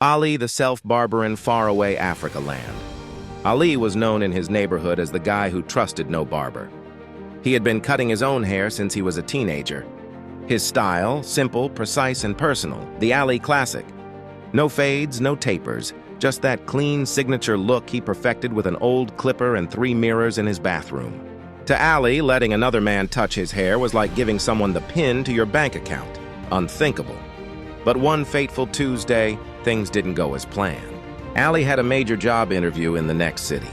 Ali, the self-barber in faraway Africa land. Ali was known in his neighborhood as the guy who trusted no barber. He had been cutting his own hair since he was a teenager. His style, simple, precise, and personal, the Ali classic. No fades, no tapers, just that clean signature look he perfected with an old clipper and 3 mirrors in his bathroom. To Ali, letting another man touch his hair was like giving someone the PIN to your bank account. Unthinkable. But one fateful Tuesday, things didn't go as planned. Ali had a major job interview in the next city.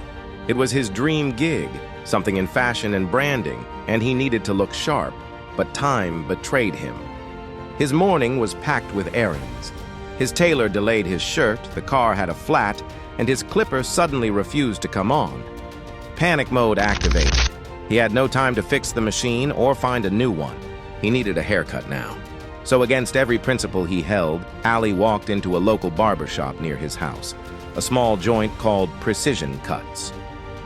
It was his dream gig, something in fashion and branding, and he needed to look sharp, but time betrayed him. His morning was packed with errands. His tailor delayed his shirt, the car had a flat, and his clipper suddenly refused to come on. Panic mode activated. He had no time to fix the machine or find a new one. He needed a haircut now. So against every principle he held, Ali walked into a local barber shop near his house, a small joint called Precision Cuts.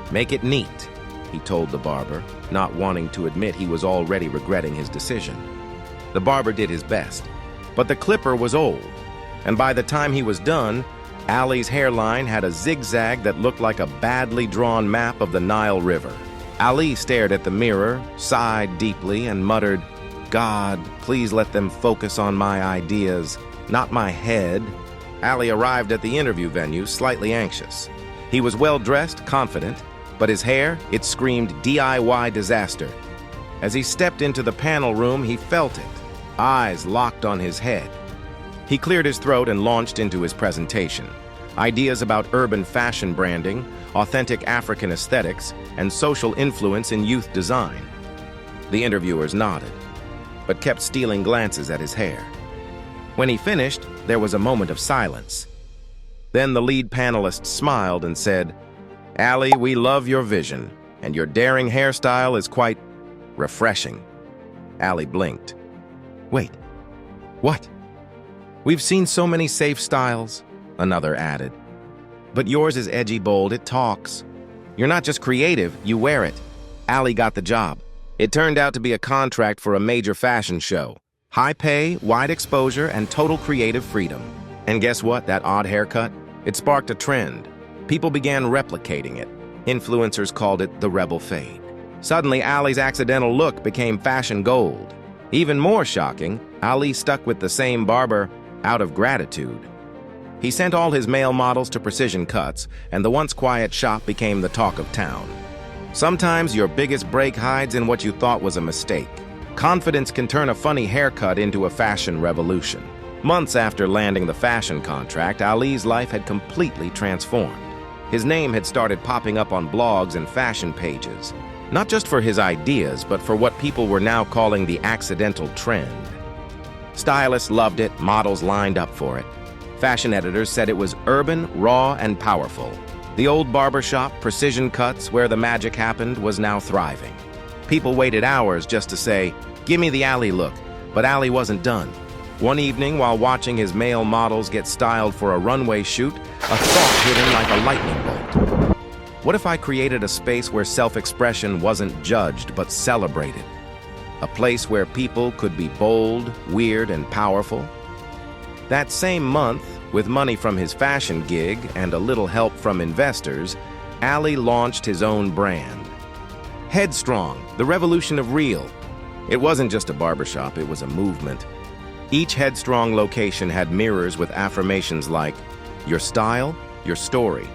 "Make it neat," he told the barber, not wanting to admit he was already regretting his decision. The barber did his best, but the clipper was old, and by the time he was done, Ali's hairline had a zigzag that looked like a badly drawn map of the Nile River. Ali stared at the mirror, sighed deeply, and muttered, "God, please let them focus on my ideas, not my head." Ali arrived at the interview venue slightly anxious. He was well-dressed, confident, but his hair, it screamed DIY disaster. As he stepped into the panel room, he felt it, eyes locked on his head. He cleared his throat and launched into his presentation. Ideas about urban fashion branding, authentic African aesthetics, and social influence in youth design. The interviewers nodded, but kept stealing glances at his hair. When he finished, there was a moment of silence. Then the lead panelist smiled and said, "Ali, we love your vision, and your daring hairstyle is quite refreshing." Ali blinked. "Wait, what?" "We've seen so many safe styles," another added. "But yours is edgy bold, it talks. You're not just creative, you wear it." Ali got the job. It turned out to be a contract for a major fashion show. High pay, wide exposure, and total creative freedom. And guess what, that odd haircut? It sparked a trend. People began replicating it. Influencers called it the rebel fade. Suddenly, Ali's accidental look became fashion gold. Even more shocking, Ali stuck with the same barber out of gratitude. He sent all his male models to Precision Cuts, and the once quiet shop became the talk of town. Sometimes your biggest break hides in what you thought was a mistake. Confidence can turn a funny haircut into a fashion revolution. Months after landing the fashion contract, Ali's life had completely transformed. His name had started popping up on blogs and fashion pages, not just for his ideas, but for what people were now calling the accidental trend. Stylists loved it, models lined up for it. Fashion editors said it was urban, raw, and powerful. The old barbershop, Precision Cuts, where the magic happened, was now thriving. People waited hours just to say, "Give me the Ali look," but Ali wasn't done. One evening, while watching his male models get styled for a runway shoot, a thought hit him like a lightning bolt. What if I created a space where self-expression wasn't judged but celebrated? A place where people could be bold, weird, and powerful? That same month, with money from his fashion gig and a little help from investors, Ali launched his own brand. Headstrong, the revolution of real. It wasn't just a barbershop, it was a movement. Each Headstrong location had mirrors with affirmations like, "Your style, your story.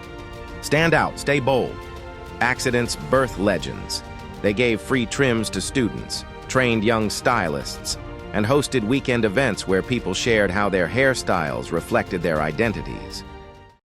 Stand out, stay bold." Accidents birth legends. They gave free trims to students, trained young stylists, and hosted weekend events where people shared how their hairstyles reflected their identities.